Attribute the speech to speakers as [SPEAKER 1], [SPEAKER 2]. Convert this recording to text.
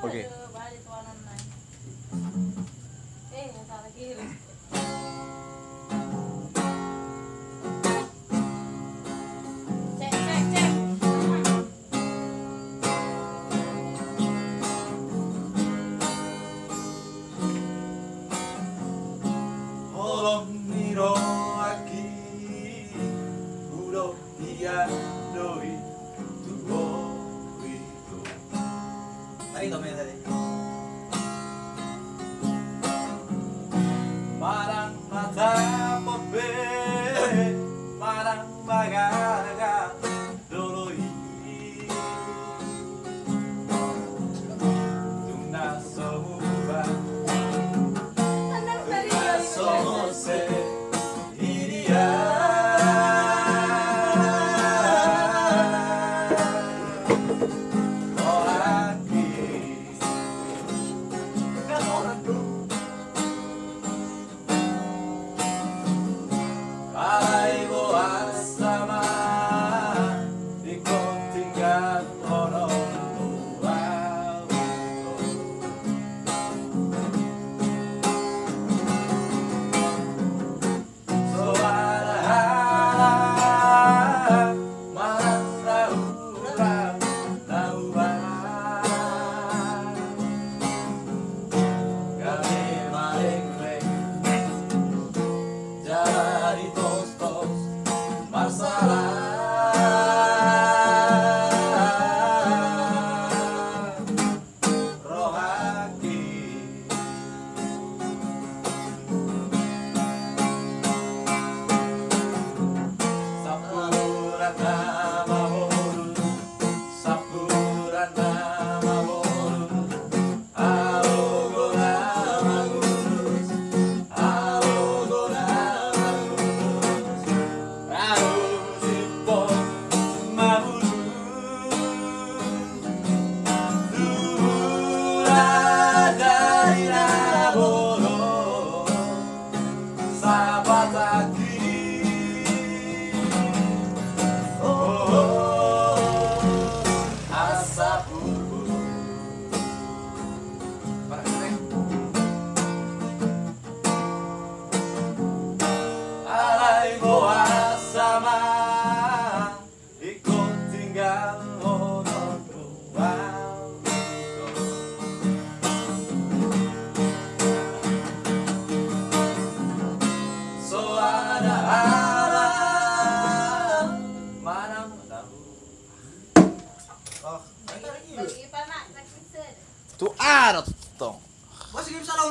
[SPEAKER 1] Oke.
[SPEAKER 2] Salah kiri. Cek, cek, cek.
[SPEAKER 1] Holong niro aki Udo dia doi tuo itu.
[SPEAKER 3] Mari kami tadi.
[SPEAKER 1] Marang mata pobe Marang magaga doloi Tuna somuba Tuna somose iria Oh aki Kan orang tuh Alay boas sama Ikut tinggal orang tua Suara Marang rauh-rauh Kami maling-maling Jadi tos-tos masalah rohaki Sapuran nama bolu Sapuran nama bolu Alogo nama gurus Alogo nama gurus Rau sipon mabulu Dura dari nabolo Sahabat aki Asa bulu Alay boas sama Ikut tinggal orang tua So ada alam Mana tahu
[SPEAKER 3] Oh,
[SPEAKER 2] Bagi pa na, nag-mixer.
[SPEAKER 1] Tuh ada tong
[SPEAKER 3] Bos, sige sa laon.